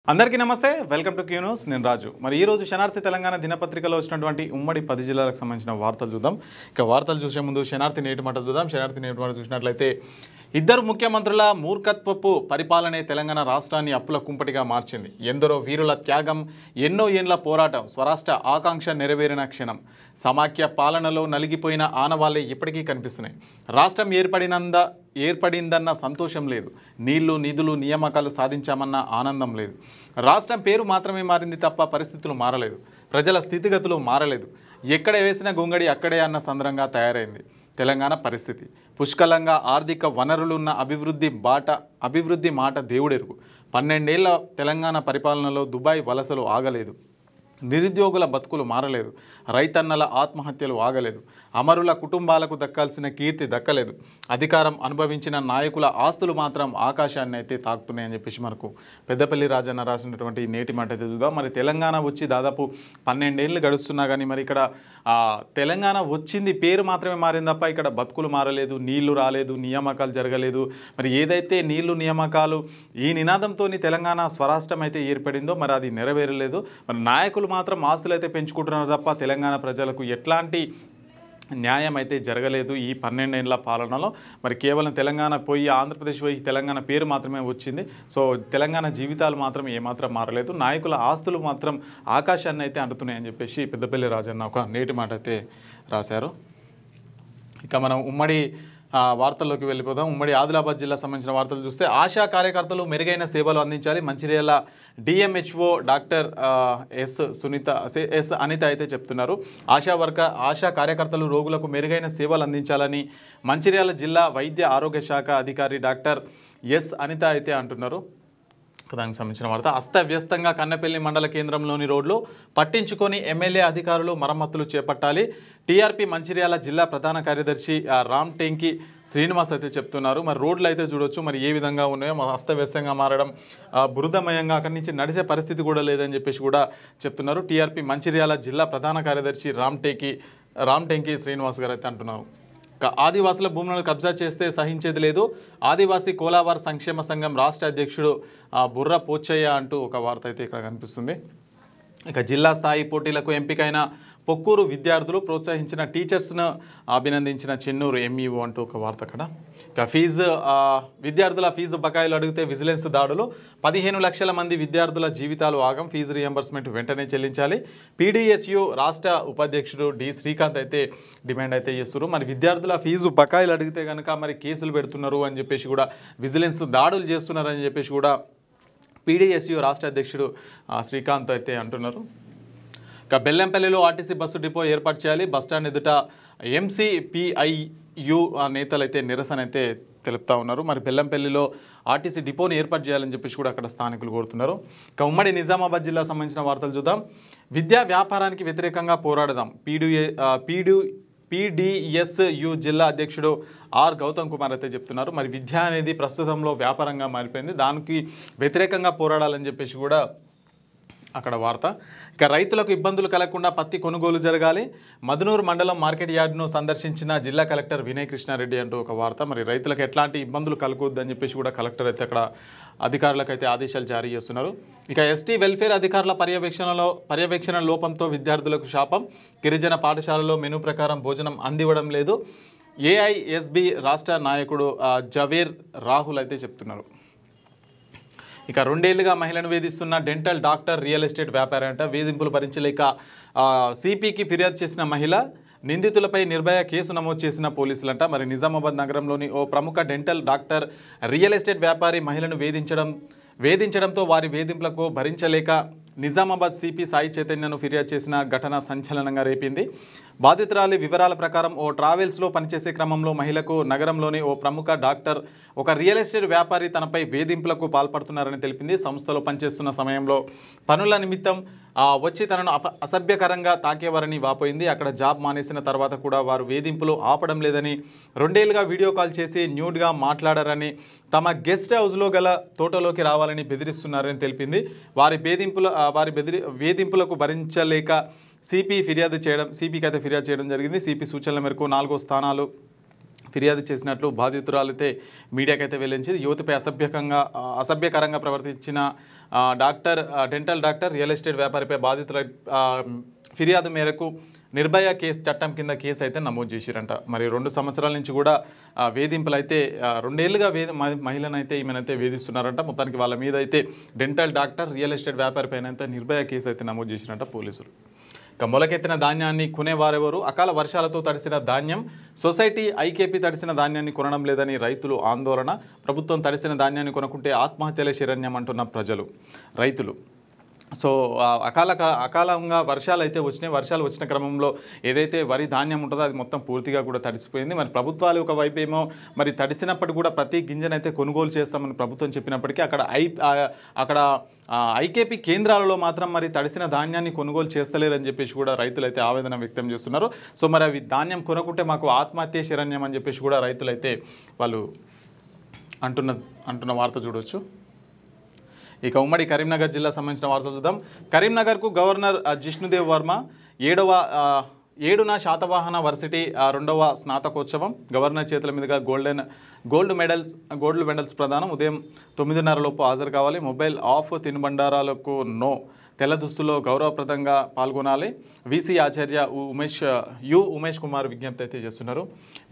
అందరికీ నమస్తే welcome to Q news నేను రాజు మరి ఈ రోజు శనార్థి తెలంగాణ దినపత్రికలో వచ్చినటువంటి ఉమ్మడి 10 జిల్లాలకు సంబంధించిన వార్తలు చూద్దాం ఇక వార్తలు చూసే ముందు శనార్థి నేటి మాట చూద్దాం శనార్థి నేటి మాట చూసినట్లయితే ఇద్దరు ముఖ్యమంత్రుల మూర్ఖత్వపు పరిపాలనే తెలంగాణ రాష్ట్రాన్ని అప్పుల కుంపటిగా మార్చింది ఎందరో వీరుల త్యాగం ఎన్నో ఏండ్ల పోరాటం స్వరాష్ట్ర ఆకాంక్ష నెరవేరిన క్షణం సమాఖ్య పాలనలో నలిగిపోయిన ఆనవాళ్లే ఇప్పటికీ కనిపిస్తున్నాయి రాష్ట్రం ఏర్పడిందన్న సంతోషం లేదు నీళ్లు నిధులు నియామకాలు సాధించామన్న ఆనందం లేదు రాష్ట్రం పేరు మాత్రమే మారింది తప్ప పరిస్థితులు మారలేదు ప్రజల స్థితిగతులు మారలేదు ఎక్కడ వేసిన గొంగడి అక్కడే అన్న సందర్భంగా తయారైంది తెలంగాణ పరిస్థితి పుష్కలంగా ఆర్థిక వనరులున్న అభివృద్ధి మాట దేవుడెరుగు 12 ఏళ్ల తెలంగాణ పరిపాలనలో దుబాయ్ వలసలు ఆగలేదు నిరుద్యోగుల బతుకులు మారలేదు రైతన్నల ఆత్మహత్యలు ఆగలేదు అమరుల కుటుంబాలకు దక్కాల్సిన కీర్తి దక్కలేదు అధికారం అనుభవించిన నాయకుల ఆస్తులు మాత్రం ఆకాశాన్ని అయితే తాకుతున్నాయని చెప్పేసి మనకు పెద్దపల్లి రాజన్న రాసినటువంటి నేటి మాట అయితే చూద్దాం మరి తెలంగాణ వచ్చి దాదాపు 12 ఏళ్ళు గడుస్తున్నా కానీ మరి ఇక్కడ తెలంగాణ వచ్చింది పేరు మాత్రమే మారింది తప్ప ఇక్కడ బతుకులు మారలేదు నీళ్లు రాలేదు నియామకాలు జరగలేదు మరి ఏదైతే నీళ్లు నియామకాలు ఈ నినాదంతో తెలంగాణ స్వరాష్ట్రం అయితే ఏర్పడిందో మరి అది నెరవేరలేదు మరి నాయకులు మాత్రం ఆస్తులు అయితే పెంచుకుంటున్నారు తప్ప తెలంగాణ ప్రజలకు ఎట్లాంటి న్యాయం అయితే జరగలేదు ఈ 12 ఏళ్ల పాలనలో మరి కేవలం తెలంగాణ పోయి ఆంధ్రప్రదేశ్ పోయి తెలంగాణ పేరు మాత్రమే వచ్చింది సో తెలంగాణ జీవితాలు మాత్రం ఏమాత్రం మారలేదు నాయకుల ఆస్తులు మాత్రం ఆకాశాన్ని అయితే అంటున్నాయని చెప్పేసి పెద్దపల్లి రాజన్న ఒక నేటి మాట అయితే రాశారు ఇక మనం ఉమ్మడి వార్తల్లోకి వెళ్ళిపోదాం ఉమ్మడి ఆదిలాబాద్ జిల్లా సంబంధించిన వార్తలు చూస్తే ఆశా కార్యకర్తలు మెరుగైన సేవలు అందించాలి Mancherial DMHO doctor S Anitha అయితే చెప్తున్నారు ఆశా కార్యకర్తలు రోగులకు మెరుగైన సేవలు అందించాలని మంచిర్యాల జిల్లా వైద్య ఆరోగ్య శాఖ అధికారి డాక్టర్ ఎస్ అనిత అయితే అంటున్నారు దానికి సంబంధించిన వార్త అస్తవ్యస్తంగా కన్నపల్లి మండల కేంద్రంలోని రోడ్లు పట్టించుకొని ఎమ్మెల్యే అధికారులు మరమ్మతులు చేపట్టాలి టీఆర్పీ మంచిర్యాల జిల్లా ప్రధాన కార్యదర్శి రామ్ టెంకి శ్రీనివాస్ అయితే చెప్తున్నారు మరి రోడ్లు అయితే చూడొచ్చు మరి ఏ విధంగా ఉన్నాయో అస్తవ్యస్తంగా మారడం బురదమయంగా అక్కడి నుంచి నడిచే పరిస్థితి కూడా లేదని చెప్పేసి కూడా చెప్తున్నారు టీఆర్పీ మంచిర్యాల జిల్లా ప్రధాన కార్యదర్శి రామ్ టెంకి శ్రీనివాస్ గారు అయితే అంటున్నారు ఆదివాసుల భూములను కబ్జా చేస్తే సహించేది లేదు ఆదివాసీ కోలావార్ సంక్షేమ సంఘం రాష్ట్ర అధ్యక్షుడు బుర్ర పోచయ్య అంటూ ఒక వార్త అయితే ఇక్కడ కనిపిస్తుంది ఇక జిల్లా స్థాయి పోటీలకు ఎంపికైన పొక్కూరు విద్యార్థులు ప్రోత్సహించిన టీచర్స్ను అభినందించిన చెన్నూరు ఎంఈఓ అంటూ ఒక వార్త అక్కడ ఇక విద్యార్థుల ఫీజు బకాయిలు అడిగితే విజిలెన్స్ దాడులు 15 లక్షల మంది విద్యార్థుల జీవితాలు ఆగం ఫీజు రియంబర్స్మెంట్ వెంటనే చెల్లించాలి పీడీఎస్యు రాష్ట్ర ఉపాధ్యక్షుడు డి శ్రీకాంత్ అయితే డిమాండ్ అయితే చేస్తున్నారు మరి విద్యార్థుల ఫీజు బకాయిలు అడిగితే కనుక మరి కేసులు పెడుతున్నారు అని చెప్పేసి కూడా విజిలెన్స్ దాడులు చేస్తున్నారని చెప్పేసి కూడా పీడీఎస్యు రాష్ట్ర అధ్యక్షుడు శ్రీకాంత్ అయితే అంటున్నారు ఇక బెల్లంపల్లిలో ఆర్టీసీ బస్సు డిపో ఏర్పాటు చేయాలి బస్టాండ్ ఎదుట ఎంసీపీఐయు నేతలు అయితే నిరసన అయితే తెలుపుతా ఉన్నారు మరి బెల్లంపల్లిలో ఆర్టీసీ డిపోని ఏర్పాటు చేయాలని చెప్పేసి కూడా అక్కడ స్థానికులు కోరుతున్నారు ఇక ఉమ్మడి నిజామాబాద్ జిల్లా సంబంధించిన వార్తలు చూద్దాం విద్యా వ్యాపారానికి వ్యతిరేకంగా పోరాడదాం పీడీఎస్యు జిల్లా అధ్యక్షుడు ఆర్ గౌతమ్ కుమార్ అయితే చెప్తున్నారు మరి విద్య అనేది ప్రస్తుతంలో వ్యాపారంగా మారిపోయింది దానికి వ్యతిరేకంగా పోరాడాలని చెప్పేసి కూడా అక్కడ వార్త ఇక రైతులకు ఇబ్బందులు కలగకుండా పత్తి కొనుగోలు జరగాలి మదనూరు మండలం మార్కెట్ యార్డును సందర్శించిన జిల్లా కలెక్టర్ వినయ్ కృష్ణారెడ్డి అంటూ ఒక వార్త మరి రైతులకు ఎట్లాంటి ఇబ్బందులు కలగొద్దని చెప్పేసి కూడా కలెక్టర్ అయితే అక్కడ అధికారులకు అయితే ఆదేశాలు జారీ చేస్తున్నారు ఇక ఎస్టీ వెల్ఫేర్ అధికారుల పర్యవేక్షణ లోపంతో విద్యార్థులకు శాపం గిరిజన పాఠశాలలో మెనూ ప్రకారం భోజనం అందివ్వడం లేదు ఏఐఎస్బి రాష్ట్ర నాయకుడు జవేర్ రాహుల్ అయితే చెప్తున్నారు ఇక 2 ఏళ్లుగా మహిళను వేధిస్తున్న డెంటల్ డాక్టర్ రియల్ ఎస్టేట్ వ్యాపారి అంట వేధింపులు భరించలేక సిపికి ఫిర్యాదు చేసిన మహిళ నిందితులపై నిర్భయ కేసు నమోదు చేసిన పోలీసులంట మరి నిజామాబాద్ నగరంలోని ఓ ప్రముఖ డెంటల్ డాక్టర్ రియల్ ఎస్టేట్ వ్యాపారి మహిళను వేధించడంతో వారి వేధింపులకు భరించలేక నిజామాబాద్ సిపి సాయి చైతన్యను ఫిర్యాదు చేసిన ఘటన సంచలనంగా రేపింది బాధితురాలి వివరాల ప్రకారం ఓ ట్రావెల్స్లో పనిచేసే క్రమంలో మహిళకు నగరంలోని ఓ ప్రముఖ డాక్టర్ ఒక రియల్ ఎస్టేట్ వ్యాపారి తనపై వేధింపులకు పాల్పడుతున్నారని తెలిపింది సంస్థలో పనిచేస్తున్న సమయంలో పనుల నిమిత్తం వచ్చి తనను అసభ్యకరంగా తాకేవారని వాపోయింది అక్కడ జాబ్ మానేసిన తర్వాత కూడా వారు వేధింపులు ఆపడం లేదని 2 ఏళ్లుగా వీడియో కాల్ చేసి న్యూడ్గా మాట్లాడారని తమ గెస్ట్ హౌస్లో గల తోటలోకి రావాలని బెదిరిస్తున్నారని తెలిపింది వేధింపులకు భరించలేక సిపికి అయితే ఫిర్యాదు చేయడం జరిగింది సిపి సూచనల మేరకు 4 స్థానాలు ఫిర్యాదు చేసినట్లు బాధితురాలైతే మీడియాకైతే వెల్లడించింది. యువతిపై అసభ్యకరంగా ప్రవర్తించిన డెంటల్ డాక్టర్, రియల్ ఎస్టేట్ వ్యాపారిపై బాధితుల ఫిర్యాదు మేరకు నిర్భయ కేసు చట్టం కింద కేసు అయితే నమోదు చేసిరంట. మరి 2 సంవత్సరాల నుంచి కూడా వేధింపులు అయితే 2 ఏళ్ళుగా మహిళను అయితే ఈమెనైతే వేధిస్తున్నారంట. మొత్తానికి వాళ్ళ మీద అయితే డెంటల్ డాక్టర్, రియల్ ఎస్టేట్ వ్యాపారి పైన అయితే నిర్భయ కేసు అయితే నమోదు చేసిరంట పోలీసులు. ఇక మొలకెత్తిన ధాన్యాన్ని కొనేవారెవరు? అకాల వర్షాలతో తడిసిన ధాన్యం, సొసైటీ ఐకేపీ తడిసిన ధాన్యాన్ని కొనడం లేదని రైతులు ఆందోళన. ప్రభుత్వం తడిసిన ధాన్యాన్ని కొనుక్కుంటే ఆత్మహత్యలే శరణ్యం అంటున్న రైతులు. సో అకాలంగా వర్షాలు అయితే వచ్చినాయి. వర్షాలు వచ్చిన క్రమంలో ఏదైతే వరి ధాన్యం ఉంటుందో అది మొత్తం పూర్తిగా కూడా తడిసిపోయింది. మరి ప్రభుత్వాలు ఒకవైపు ఏమో మరి తడిసినప్పటికీ కూడా ప్రతి గింజనైతే కొనుగోలు చేస్తామని ప్రభుత్వం చెప్పినప్పటికీ అక్కడ ఐకేపీ కేంద్రాలలో మాత్రం మరి తడిసిన ధాన్యాన్ని కొనుగోలు చేస్తలేరని చెప్పేసి కూడా రైతులు అయితే ఆవేదన వ్యక్తం చేస్తున్నారు. సో మరి అవి ధాన్యం కొనుక్కుంటే మాకు ఆత్మహత్య శరణ్యం అని చెప్పేసి కూడా రైతులైతే వాళ్ళు అంటున్న వార్త చూడవచ్చు. ఇక ఉమ్మడి కరీంనగర్ జిల్లా సంబంధించిన వార్తలు చూద్దాం. కరీంనగర్కు గవర్నర్ జిష్ణుదేవ్ వర్మ 7వ శాతవాహన వర్సిటీ 2వ స్నాతకోత్సవం. గవర్నర్ చేతుల మీదుగా గోల్డ్ మెడల్స్ ప్రదానం. ఉదయం 9:30 లోపు హాజరు కావాలి. మొబైల్ ఆఫ్, తినుబండారాలకు నో. తెల్ల దుస్తుల్లో గౌరవప్రదంగా పాల్గొనాలి. వీసీ ఆచార్య ఉమేష్ కుమార్ విజ్ఞప్తి అయితే చేస్తున్నారు.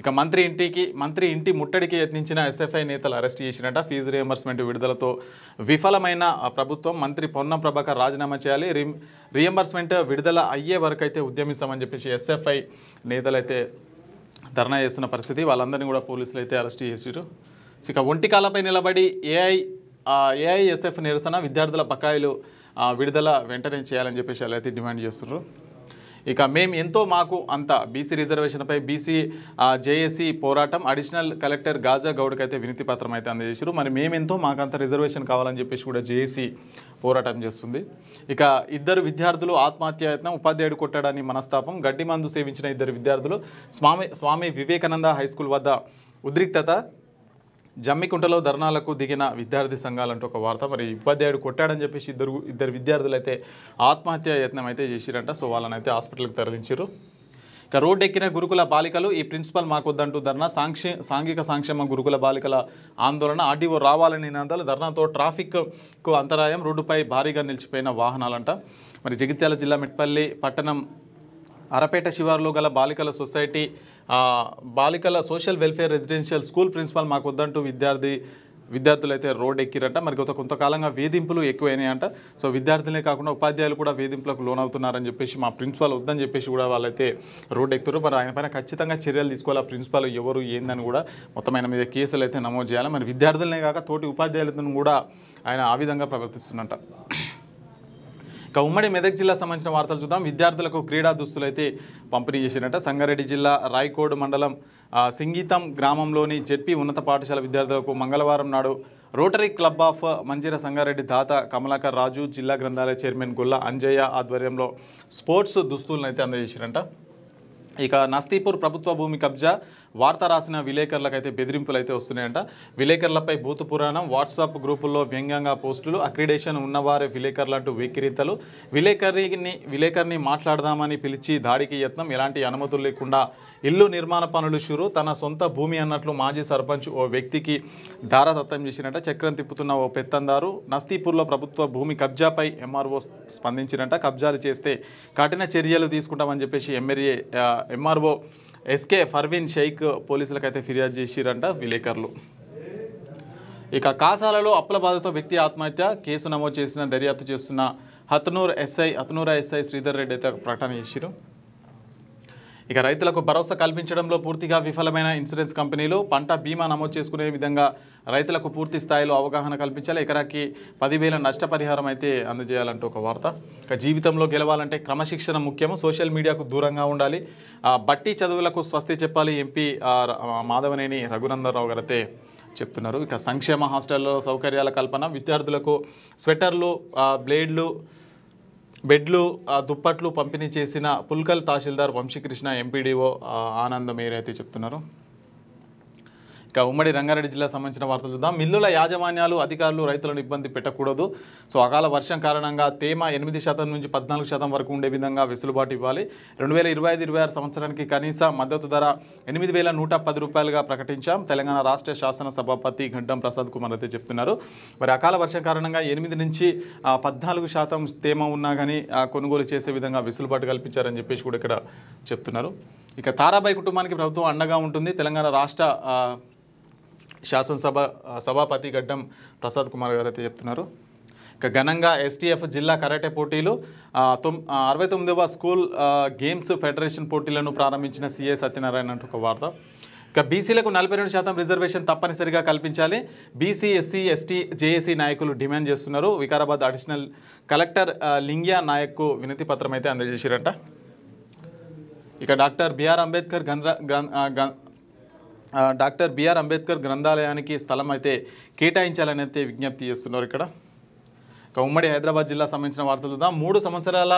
ఇక మంత్రి ఇంటి ముట్టడికి యత్నించిన ఎస్ఎఫ్ఐ నేతలు అరెస్ట్ చేసినట్ట. ఫీజు రియంబర్స్మెంట్ విడుదలతో విఫలమైన ప్రభుత్వం. మంత్రి పొన్నం ప్రభాకర్ రాజీనామా చేయాలి. రియంబర్స్మెంట్ విడుదల అయ్యే వరకు అయితే ఉద్యమిస్తామని చెప్పేసి ఎస్ఎఫ్ఐ నేతలు అయితే ధర్నా చేస్తున్న పరిస్థితి. వాళ్ళందరినీ కూడా పోలీసులు అయితే అరెస్ట్ చేసారు. ఇక ఒంటికాలపై నిలబడి ఏఐఎస్ఎఫ్ నిరసన. విద్యార్థుల బకాయిలు విడుదల వెంటనే చేయాలని చెప్పేసి వాళ్ళు అయితే డిమాండ్ చేస్తున్నారు. ఇక మేము ఎంతో మాకు అంత బీసీ రిజర్వేషన్పై జేఏసీ పోరాటం. అడిషనల్ కలెక్టర్ గాజా గౌడ్కి అయితే వినతి పత్రం అయితే అందజేశారు. మరి మేమెంతో మాకంత రిజర్వేషన్ కావాలని చెప్పేసి కూడా జేఏసీ పోరాటం చేస్తుంది. ఇక 2 విద్యార్థులు ఆత్మహత్యాయత్నం. ఉపాధ్యాయుడు కొట్టాడని మనస్తాపం. గడ్డి మందు సేవించిన 2 విద్యార్థులు. స్వామి వివేకానంద హైస్కూల్ వద్ద ఉద్రిక్తత. జమ్మికుంటలో ధర్నాలకు దిగిన విద్యార్థి సంఘాలంటూ ఒక వార్త. మరి ఉపాధ్యాయుడు కొట్టాడని చెప్పేసి ఇద్దరు విద్యార్థులు అయితే ఆత్మహత్య యత్నం అయితే చేసిరంట. సో వాళ్ళని అయితే హాస్పిటల్కి తరలించారు. ఇక రోడ్డు ఎక్కిన గురుకుల బాలికలు. ఈ ప్రిన్సిపల్ మాకొద్దంటూ ధర్నా. సాంఘిక సంక్షేమ గురుకుల బాలికల ఆందోళన. ఆర్డీఓ రావాలని నినాదాలు. ధర్నాతో ట్రాఫిక్కు అంతరాయం. రోడ్డుపై భారీగా నిలిచిపోయిన వాహనాలంట. మరి జగిత్యాల జిల్లా మెట్పల్లి పట్టణం అరపేట శివారులో గల బాలికల social welfare residential school principal మాకు వద్దంటూ విద్యార్థులు అయితే రోడ్ ఎక్కిరంట. మరి కొంతకాలంగా వేధింపులు ఎక్కువైనాయంట. సో విద్యార్థులే కాకుండా ఉపాధ్యాయులు కూడా వేధింపులకు లోనవుతున్నారని చెప్పేసి మా ప్రిన్సిపల్ వద్దని చెప్పేసి కూడా వాళ్ళైతే రోడ్ ఎక్కుతారు. మరి ఆయన పైన ఖచ్చితంగా చర్యలు తీసుకోవాలి. ఆ ప్రిన్సిపల్ ఎవరు ఏందని కూడా మొత్తం ఆయన మీద కేసులు అయితే నమోదు చేయాలి. మరి విద్యార్థులనే కాక తోటి ఉపాధ్యాయులతో కూడా ఆయన ఆ విధంగా ప్రవర్తిస్తున్నట్ట. ఇక ఉమ్మడి మెదక్ జిల్లా సంబంధించిన వార్తలు చూద్దాం. విద్యార్థులకు క్రీడా దుస్తులు అయితే పంపిణీ చేసినట్ట. సంగారెడ్డి జిల్లా రాయకోడ్ మండలం సింగీతం గ్రామంలోని జెడ్పీ ఉన్నత పాఠశాల విద్యార్థులకు మంగళవారం నాడు రోటరీ క్లబ్ ఆఫ్ మంజీర సంగారెడ్డి దాత కమలాకర్ రాజు, జిల్లా గ్రంథాలయ చైర్మన్ గొల్ల అంజయ్య ఆధ్వర్యంలో స్పోర్ట్స్ దుస్తులను అయితే అందజేసిరంట. ఇక నస్తీపూర్ ప్రభుత్వ భూమి కబ్జా. వార్త రాసిన విలేకరులకైతే బెదిరింపులు అయితే వస్తున్నాయంట. విలేకరులపై భూతు పురాణం. వాట్సాప్ గ్రూపుల్లో వ్యంగ్యంగా పోస్టులు. అక్రిడేషన్ ఉన్నవారే విలేకరులంటూ వెక్కిరింతలు. విలేకరిని మాట్లాడదామని పిలిచి దాడికి యత్నం. ఎలాంటి అనుమతులు లేకుండా ఇల్లు నిర్మాణ పనులు షురు. తన సొంత భూమి అన్నట్లు మాజీ సర్పంచ్ ఓ వ్యక్తికి దారదత్తం చేసినట్ట. చక్రం తిప్పుతున్న ఓ పెత్తందారు. నస్తీపూర్లో ప్రభుత్వ భూమి కబ్జాపై ఎంఆర్ఓ స్పందించినట్ట. కబ్జాలు చేస్తే కఠిన చర్యలు తీసుకుంటామని చెప్పేసి ఎంఆర్ఓ ఎస్కే ఫర్వీన్ షేక్ పోలీసులకైతే ఫిర్యాదు చేసిరంట విలేకరులు. ఇక కాసాలలో అప్పుల బాధతో వ్యక్తి ఆత్మహత్య. కేసు నమోదు చేసిన దర్యాప్తు చేస్తున్న హతనూర్ ఎస్ఐ శ్రీధర్ రెడ్డి అయితే ప్రకటన చేసిరు. ఇక రైతులకు భరోసా కల్పించడంలో పూర్తిగా విఫలమైన ఇన్సూరెన్స్ కంపెనీలు. పంట బీమా నమోదు చేసుకునే విధంగా రైతులకు పూర్తి స్థాయిలో అవగాహన కల్పించాలి. ఎకరాకి 10,000 నష్టపరిహారం అయితే అందజేయాలంటూ ఒక వార్త. ఇక జీవితంలో గెలవాలంటే క్రమశిక్షణ ముఖ్యము. సోషల్ మీడియాకు దూరంగా ఉండాలి. బట్టి చదువులకు స్వస్తి చెప్పాలి ఎంపీ మాధవనేని రఘునందనరావు గారు అయితే చెప్తున్నారు. ఇక సంక్షేమ హాస్టల్లో సౌకర్యాల కల్పన. విద్యార్థులకు స్వెటర్లు, బెడ్లు, దుప్పట్లు పంపిణీ చేసిన పుల్కల్ తహసీల్దార్ వంశీకృష్ణ, ఎంపీడీఓ ఆనంద్ మేర్ అయితే చెప్తున్నారు. ఇక ఉమ్మడి రంగారెడ్డి జిల్లా సంబంధించిన వార్తలు చూద్దాం. మిల్లుల యాజమాన్యాలు అధికారులు రైతులను ఇబ్బంది పెట్టకూడదు. సో అకాల వర్షం కారణంగా తేమ 8% నుంచి 14% వరకు ఉండే విధంగా వెసులుబాటు ఇవ్వాలి. 2025-26 సంవత్సరానికి కనీస మద్దతు ధర 8,110 రూపాయలుగా ప్రకటించాం. తెలంగాణ రాష్ట్ర శాసన సభాపతి గడ్డం ప్రసాద్ కుమార్ అయితే చెప్తున్నారు. మరి అకాల వర్షం కారణంగా 8 నుంచి 14% తేమ ఉన్నా కానీ కొనుగోలు చేసే విధంగా వెసులుబాటు కల్పించారని చెప్పేసి కూడా ఇక్కడ చెప్తున్నారు. ఇక తారాబాయి కుటుంబానికి ప్రభుత్వం అండగా ఉంటుంది. తెలంగాణ రాష్ట్ర శాసనసభ సభాపతి గడ్డం ప్రసాద్ కుమార్ గారు అయితే చెప్తున్నారు. ఇక ఘనంగా ఎస్టీఎఫ్ జిల్లా కరాటే పోటీలు 69వ స్కూల్ గేమ్స్ ఫెడరేషన్ పోటీలను ప్రారంభించిన సిఐ సత్యనారాయణ అంటూ ఒక వార్త. ఇక బీసీలకు 42% రిజర్వేషన్ తప్పనిసరిగా కల్పించాలి. బీసీ, ఎస్సీ, ఎస్టీ, జేఏసీ నాయకులు డిమాండ్ చేస్తున్నారు. వికారాబాద్ అడిషనల్ కలెక్టర్ లింగ్యా నాయక్కు వినతి పత్రం అయితే అందజేశారంట. ఇక డాక్టర్ బిఆర్ అంబేద్కర్ గ్రంథాలయానికి స్థలం అయితే కేటాయించాలని అయితే విజ్ఞప్తి చేస్తున్నారు. ఇక్కడ ఇక ఉమ్మడి హైదరాబాద్ జిల్లా సంబంధించిన వార్తలు చూద్దాం. 3 సంవత్సరాల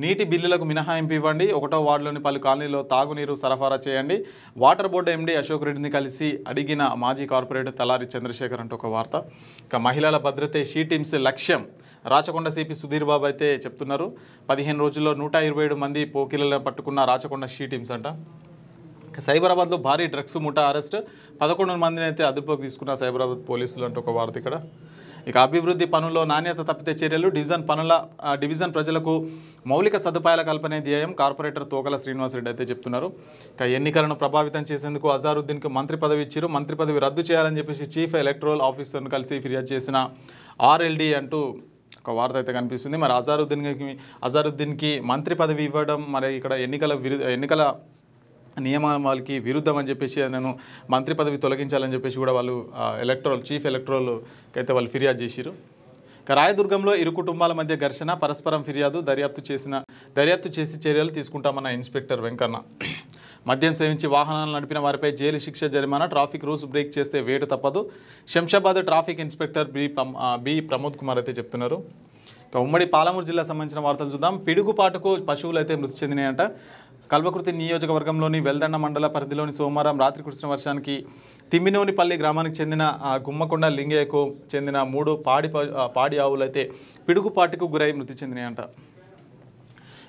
నీటి బిల్లులకు మినహాయింపు ఇవ్వండి. 1వ వార్డులోని పలు కాలనీలో తాగునీరు సరఫరా చేయండి. వాటర్ బోర్డు ఎండీ అశోక్ రెడ్డిని కలిసి అడిగిన మాజీ కార్పొరేటర్ తలారి చంద్రశేఖర్ అంటూ ఒక వార్త. ఇక మహిళల భద్రతే షీ టీమ్స్ లక్ష్యం. రాచకొండ సిపి సుధీర్ బాబు అయితే చెప్తున్నారు. 15 రోజుల్లో 127 మంది పోకిలను పట్టుకున్న రాచకొండ షీ టీమ్స్ అంట. సైబరాబాద్లో భారీ డ్రగ్స్ ముఠా అరెస్ట్. 11 మందిని అయితే అదుపులోకి తీసుకున్న సైబరాబాద్ పోలీసులు అంటూ ఒక వార్త ఇక్కడ. ఇక అభివృద్ధి పనుల్లో నాణ్యత తప్పితే చర్యలు. డివిజన్ ప్రజలకు మౌలిక సదుపాయాల కల్పనే ధ్యేయం. కార్పొరేటర్ తోకల శ్రీనివాసరెడ్డి అయితే చెప్తున్నారు. ఇక ఎన్నికలను ప్రభావితం చేసేందుకు అజారుద్దీన్కు మంత్రి పదవి ఇచ్చారు. మంత్రి పదవి రద్దు చేయాలని చెప్పేసి చీఫ్ ఎలక్టరల్ ఆఫీసర్ను కలిసి ఫిర్యాదు చేసిన ఆర్ఎల్డి అంటూ ఒక వార్త అయితే కనిపిస్తుంది. మరి అజారుద్దీన్కి మంత్రి పదవి ఇవ్వడం మరి ఇక్కడ ఎన్నికల నియమావళికి విరుద్ధం అని చెప్పేసి నేను మంత్రి పదవి తొలగించాలని చెప్పేసి కూడా వాళ్ళు చీఫ్ ఎలక్టరల్కి అయితే వాళ్ళు ఫిర్యాదు చేశారు. ఇక రాయదుర్గంలో ఇరు కుటుంబాల మధ్య ఘర్షణ. పరస్పరం ఫిర్యాదు. దర్యాప్తు చేసి చర్యలు తీసుకుంటామన్న ఇన్స్పెక్టర్ వెంకన్న. మద్యం సేవించి వాహనాలు నడిపిన వారిపై జైలు శిక్ష, జరిమానా. ట్రాఫిక్ రూల్స్ బ్రేక్ చేస్తే వేటు తప్పదు. Shamshabad traffic inspector B Pramod Kumar అయితే చెప్తున్నారు. ఇక ఉమ్మడి పాలమూరు జిల్లా సంబంధించిన వార్తలు చూద్దాం. పిడుగుపాటుకు పశువులు అయితే మృతి చెందినాయంట. కల్వకుర్తి నియోజకవర్గంలోని వెల్దండ మండల పరిధిలోని సోమవారం రాత్రి కురిసిన వర్షానికి తిమ్మినోనిపల్లి గ్రామానికి చెందిన గుమ్మకొండ లింగయ్యకు చెందిన 3 పాడి ఆవులు అయితే పిడుగుపాటుకు గురై మృతి చెందినాయంట.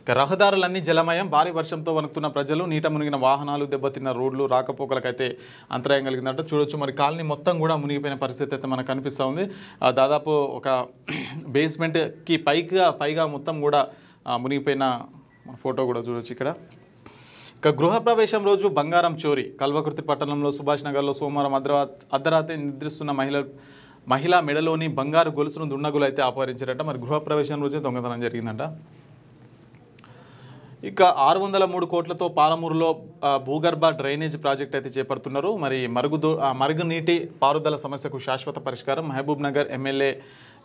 ఇక రహదారులన్నీ జలమయం. భారీ వర్షంతో వణుకుతున్న ప్రజలు. నీట మునిగిన వాహనాలు, దెబ్బతిన్న రోడ్లు, రాకపోకలకైతే అంతరాయం కలిగిందంట. చూడొచ్చు మరి కాలనీ మొత్తం కూడా మునిగిపోయిన పరిస్థితి అయితే మనకు కనిపిస్తూ ఉంది. దాదాపు ఒక బేస్మెంట్కి పైగా మొత్తం కూడా మునిగిపోయిన ఫోటో కూడా చూడొచ్చు ఇక్కడ. ఇక గృహప్రవేశం రోజు బంగారం చోరీ. కల్వకుర్తి పట్టణంలో సుభాష్ నగర్లో సోమవారం అర్ధరాత్రి నిద్రిస్తున్న మహిళా మెడలోని బంగారు గొలుసును దుండగులు అయితే అపహరించారట. మరి గృహప్రవేశం రోజే దొంగతనం జరిగిందంట. ఇక 603 కోట్లతో పాలమూరులో భూగర్భ డ్రైనేజ్ ప్రాజెక్ట్ అయితే చేపడుతున్నారు. మరి మరుగునీటి పారుదల సమస్యకు శాశ్వత పరిష్కారం. మహబూబ్ నగర్ ఎమ్మెల్యే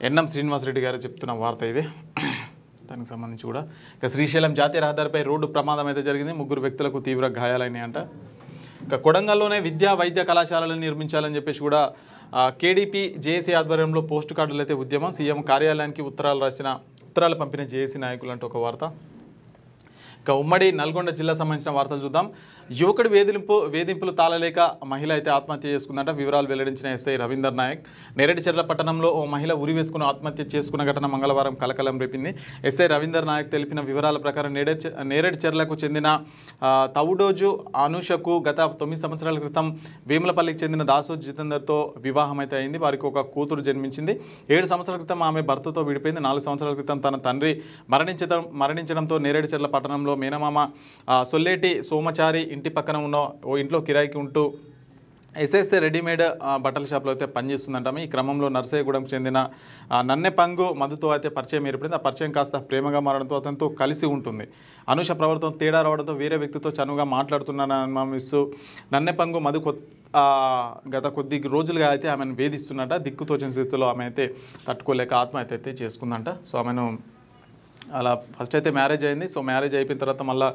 ఎన్ఎం శ్రీనివాసరెడ్డి గారు చెప్తున్న వార్త ఇది. దానికి సంబంధించి కూడా ఇక శ్రీశైలం జాతీయ రహదారిపై రోడ్డు ప్రమాదం అయితే జరిగింది. 3 వ్యక్తులకు తీవ్ర గాయాలైనాయంట. ఇక కొడంగల్లోనే విద్యా వైద్య కళాశాలలను నిర్మించాలని చెప్పేసి కూడా కేడీపీ జేఏసీ ఆధ్వర్యంలో పోస్టు కార్డులు అయితే ఉద్యమం. సీఎం కార్యాలయానికి ఉత్తరాలు పంపిన జేఏసీ నాయకులు అంటూ ఒక వార్త. ఇక ఉమ్మడి నల్గొండ జిల్లా సంబంధించిన వార్తలు చూద్దాం. యువకుడి వేధింపులు తాళలేక మహిళ అయితే ఆత్మహత్య చేసుకుందంట. వివరాలు వెల్లడించిన ఎస్ఐ రవీందర్ నాయక్. నేరేడుచెర్ల పట్టణంలో ఓ మహిళ ఉరి వేసుకుని ఆత్మహత్య చేసుకున్న ఘటన మంగళవారం కలకలం రేపింది. ఎస్ఐ రవీందర్ నాయక్ తెలిపిన వివరాల ప్రకారం నేరేడుచెర్లకు చెందిన తవుడోజు అనుషకు గత 9 సంవత్సరాల క్రితం వేములపల్లికి చెందిన దాసో జితేందర్తో వివాహం అయితే అయింది. వారికి ఒక కూతురు జన్మించింది. 7 సంవత్సరాల క్రితం ఆమె భర్తతో విడిపోయింది. 4 సంవత్సరాల క్రితం తన తండ్రి మరణించడంతో నేరేడుచెర్ల పట్టణంలో మేనమామ సొల్లేటి సోమచారి ఇంటి పక్కన ఉన్న ఓ ఇంట్లో కిరాయికి ఉంటూ ఎస్ఎస్ఏ రెడీమేడ్ బట్టల షాప్లో అయితే పనిచేస్తుందంట. ఈ క్రమంలో నర్సయ్యగూడెంకు చెందిన నన్నెపంగు మధుతో అయితే పరిచయం ఏర్పడింది. ఆ పరిచయం కాస్త ప్రేమగా మారడంతో అతనితో కలిసి ఉంటుంది. అనుష ప్రవర్తన తేడా రావడంతో వేరే వ్యక్తితో చనువుగా మాట్లాడుతున్నానని అనుమానిస్తూ నన్నెపంగు మధు గత కొద్ది రోజులుగా అయితే ఆమెను వేధిస్తున్నట. దిక్కుతోచిన స్థితిలో ఆమె అయితే తట్టుకోలేక ఆత్మహత్య అయితే చేసుకుందంట. సో ఆమెను అలా ఫస్ట్ అయితే మ్యారేజ్ అయింది. సో మ్యారేజ్ అయిపోయిన తర్వాత మళ్ళీ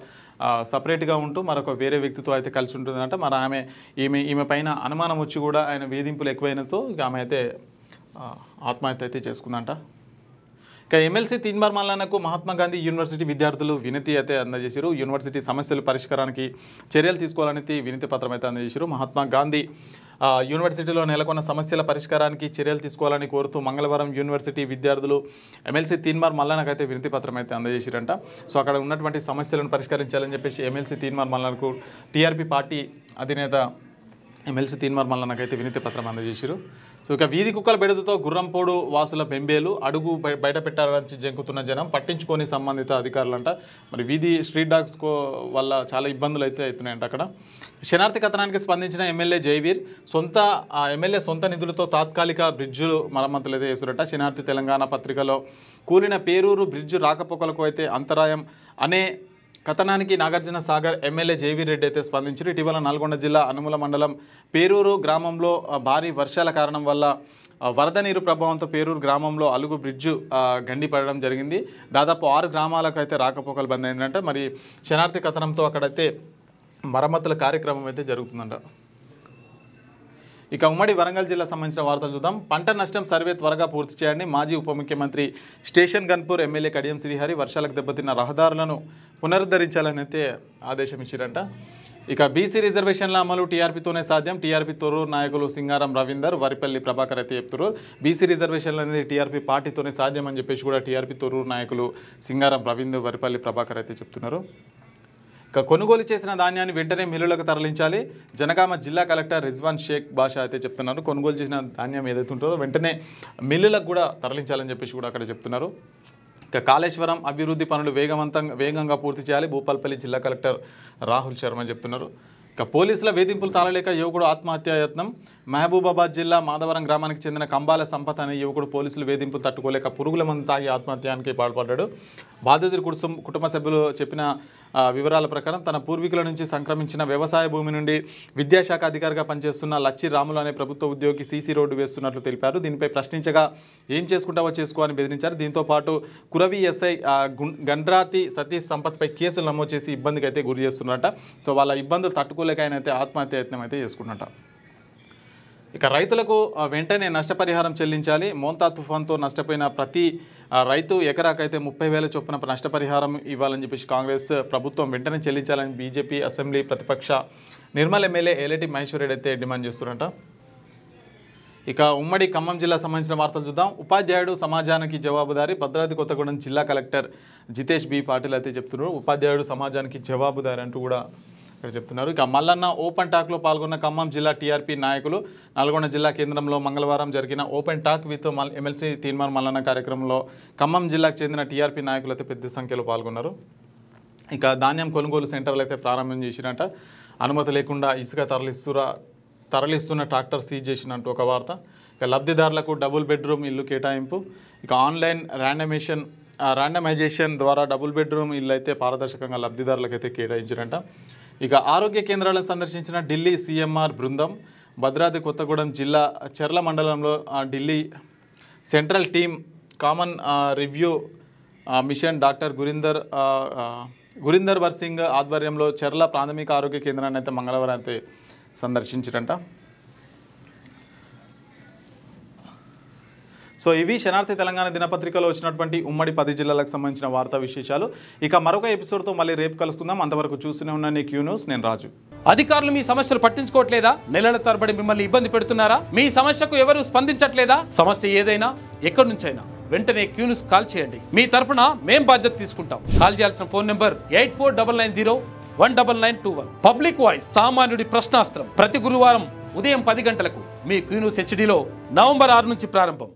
సపరేట్గా ఉంటూ మరొక వేరే వ్యక్తితో అయితే కలిసి ఉంటుందంట. మరి ఈమె పైన అనుమానం వచ్చి కూడా ఆయన వేధింపులు ఎక్కువైనతో ఇక ఆమె అయితే ఆత్మహత్య అయితే చేసుకుందంట. ఇక ఎమ్మెల్సీ తీన్మార్ మల్లన్నకు మహాత్మా గాంధీ యూనివర్సిటీ విద్యార్థులు వినతి అయితే అందజేశారు. యూనివర్సిటీ సమస్యల పరిష్కారానికి చర్యలు తీసుకోవాలని వినతి పత్రం అయితే అందజేశారు. మహాత్మా గాంధీ యూనివర్సిటీలో నెలకొన్న సమస్యల పరిష్కారానికి చర్యలు తీసుకోవాలని కోరుతూ మంగళవారం యూనివర్సిటీ విద్యార్థులు ఎమ్మెల్సీ తీన్మార్ మల్లన్నకైతే వినతి పత్రం అయితే అందజేసిరంట. సో అక్కడ ఉన్నటువంటి సమస్యలను పరిష్కరించాలని చెప్పేసి ఎమ్మెల్సీ తీన్మార్ మల్లన్నకు టీఆర్పీ పార్టీ అధినేత ఎమ్మెల్సీ తీన్మార్ మల్లన్నకైతే వినతి పత్రం అందజేశారు. సో ఇక వీధి కుక్కల బెడదతో గుర్రంపోడు వాసుల బెంబేలు, అడుగు బయట పెట్టాలని జంకుతున్న జనం పట్టించుకొని సంబంధిత అధికారులంట. మరి వీధి స్ట్రీట్ డాగ్స్ వల్ల చాలా ఇబ్బందులు అయితే అవుతున్నాయంట అక్కడ. శనార్థి కథనానికి స్పందించిన ఎమ్మెల్యే జయవీర్ ఎమ్మెల్యే సొంత నిధులతో తాత్కాలిక బ్రిడ్జులు మరమ్మతులు అయితే చేస్తున్నట్ట. శనార్థి తెలంగాణ పత్రికలో కూలిన పేరూరు బ్రిడ్జు రాకపోకలకు అయితే అంతరాయం అనే కథనానికి నాగార్జున సాగర్ ఎమ్మెల్యే జేవీర్ రెడ్డి అయితే స్పందించారు. ఇటీవల నల్గొండ జిల్లా అనుముల మండలం పేరూరు గ్రామంలో భారీ వర్షాల కారణం వల్ల వరద నీరు ప్రభావంతో పేరూరు గ్రామంలో అలుగు బ్రిడ్జు గండి పడడం జరిగింది. దాదాపు 6 గ్రామాలకు అయితే రాకపోకలు బంద్ అయిందంట. మరి శనార్థి కథనంతో అక్కడైతే మరమ్మతుల కార్యక్రమం అయితే జరుగుతుందంట. ఇక ఉమ్మడి వరంగల్ జిల్లా సంబంధించిన వార్తలు చూద్దాం. పంట నష్టం సర్వే త్వరగా పూర్తి చేయండి. మాజీ ఉప ముఖ్యమంత్రి స్టేషన్ గన్పూర్ ఎమ్మెల్యే కడియం శ్రీహరి వర్షాలకు దెబ్బతిన్న రహదారులను పునరుద్ధరించాలని అయితే ఆదేశం ఇచ్చారంట. ఇక బీసీ రిజర్వేషన్ల అమలు టీఆర్పీతోనే సాధ్యం. టీఆర్పీ తొర్రూరు నాయకులు సింగారం రవీందర్, వరిపల్లి ప్రభాకర్ అయితే చెప్తున్నారు. బీసీ రిజర్వేషన్లు అనేది టీఆర్పీ పార్టీతోనే సాధ్యం అని చెప్పేసి కూడా టీఆర్పీ తొర్రూరు నాయకులు సింగారం రవీందర్, వరిపల్లి ప్రభాకర్ అయితే చెప్తున్నారు. ఇక కొనుగోలు చేసిన ధాన్యాన్ని వెంటనే మిల్లులకు తరలించాలి. జనగామ జిల్లా కలెక్టర్ రిజ్వాన్ షేక్ బాషా అయితే చెప్తున్నారు. కొనుగోలు చేసిన ధాన్యం ఏదైతే ఉంటుందో వెంటనే మిల్లులకు కూడా తరలించాలని చెప్పేసి కూడా అక్కడ చెప్తున్నారు. ఇక కాళేశ్వరం అభివృద్ధి పనులు వేగంగా పూర్తి చేయాలి. భూపాల్పల్లి జిల్లా కలెక్టర్ రాహుల్ శర్మ చెప్తున్నారు. ఇక పోలీసుల వేధింపులు తాళలేక యువకుడు ఆత్మహత్యాయత్నం. మహబూబాబాద్ జిల్లా మాధవరం గ్రామానికి చెందిన కంబాల సంపత్ అనే యువకుడు పోలీసులు వేధింపులు తట్టుకోలేక పురుగుల మందు తాగి ఆత్మహత్యానికి పాల్పడ్డాడు. బాధితుడి కుటుంబ సభ్యులు చెప్పిన వివరాల ప్రకారం తన పూర్వీకుల నుంచి సంక్రమించిన వ్యవసాయ భూమి నుండి విద్యాశాఖ అధికారిగా పనిచేస్తున్న లచ్చి రాములు అనే ప్రభుత్వ ఉద్యోగి సీసీ రోడ్డు వేస్తున్నట్లు తెలిపారు. దీనిపై ప్రశ్నించగా ఏం చేసుకుంటావో చేసుకో అని బెదిరించారు. దీంతో పాటు కురవి ఎస్ఐ గండ్రాతి సతీష్ సంపత్పై కేసులు నమోదు చేసి ఇబ్బందికి అయితే గురి చేస్తున్నట్ట. సో వాళ్ళ ఇబ్బందులు తట్టుకోలేక ఆయన అయితే ఆత్మహత్యాయత్నం అయితే చేసుకున్నట్ట. ఇక రైతులకు వెంటనే నష్టపరిహారం చెల్లించాలి. మోంతా తుఫాన్తో నష్టపోయిన ప్రతి రైతు ఎకరాకైతే 30,000 చొప్పున నష్టపరిహారం ఇవ్వాలని చెప్పేసి కాంగ్రెస్ ప్రభుత్వం వెంటనే చెల్లించాలని బీజేపీ అసెంబ్లీ ప్రతిపక్ష నిర్మల్ ఎమ్మెల్యే ఏలేటి మహేశ్వర్ రెడ్డి అయితే డిమాండ్ చేస్తున్నారంట. ఇక ఉమ్మడి ఖమ్మం జిల్లా సంబంధించిన వార్తలు చూద్దాం. ఉపాధ్యాయుడు సమాజానికి జవాబుదారి. భద్రాద్రి కొత్తగూడెం జిల్లా కలెక్టర్ జితేష్ బి పాటిల్ అయితే చెప్తున్నారు. ఉపాధ్యాయుడు సమాజానికి జవాబుదారి అంటూ కూడా ఇక్కడ చెప్తున్నారు. ఇక మల్లన్న ఓపెన్ టాక్లో పాల్గొన్న ఖమ్మం జిల్లా టీఆర్పీ నాయకులు. నల్గొండ జిల్లా కేంద్రంలో మంగళవారం జరిగిన open talk with MLC Teenmar Mallanna కార్యక్రమంలో ఖమ్మం జిల్లాకు చెందిన టీఆర్పీ నాయకులు అయితే పెద్ద సంఖ్యలో పాల్గొన్నారు. ఇక ధాన్యం కొనుగోలు సెంటర్లు అయితే ప్రారంభం చేసినట్ట. అనుమతి లేకుండా ఇసుక తరలిస్తున్న ట్రాక్టర్ సీజ్ చేసినట్టు ఒక వార్త. ఇక లబ్ధిదారులకు డబుల్ బెడ్రూమ్ ఇల్లు కేటాయింపు. ఇక ఆన్లైన్ ర్యాండమైజేషన్ ద్వారా డబుల్ బెడ్రూమ్ ఇల్లు అయితే పారదర్శకంగా లబ్ధిదారులకు అయితే కేటాయించారంట. ఇక ఆరోగ్య కేంద్రాలను సందర్శించిన ఢిల్లీ సీఎంఆర్ బృందం. భద్రాద్రి కొత్తగూడెం జిల్లా చెర్ల మండలంలో Delhi central team common review mission doctor Gurinder వర్ సింగ్ ఆధ్వర్యంలో చెర్ల ప్రాథమిక ఆరోగ్య కేంద్రాన్ని అయితే మంగళవారం అయితే సందర్శించారంట. సో ఇవి శనార్థి తెలంగాణ దినపత్రికలో వచ్చినటువంటి ఉమ్మడి 10 జిల్లాలకు సంబంధించిన వార్తా విశేషాలు. ఇక మరొక ఎపిసోడ్తో మళ్ళీ రేపు కలుసుకుందాం. అంతవరకు చూస్తూనే ఉన్నాను క్యూ న్యూస్. నేను రాజు. అధికారులు మీ సమస్యలు పట్టించుకోవట్లేదా? నెలల తరబడి మిమ్మల్ని ఇబ్బంది పెడుతున్నారా? మీ సమస్యకు ఎవరు స్పందించట్లేదా? సమస్య ఏదైనా ఎక్కడి నుంచైనా వెంటనే క్యూ న్యూస్ కాల్ చేయండి. మీ తరఫున మేం బాధ్యత తీసుకుంటాం. కాల్ చేయాల్సిన ఫోన్ నెంబర్ 8499019921. పబ్లిక్ వాయిస్, సామాన్యుడి ప్రశ్నాస్త్రం. ప్రతి గురువారం ఉదయం 10 గంటలకు మీ క్యూ న్యూస్ హెచ్డీలో నవంబర్ 6 నుంచి ప్రారంభం.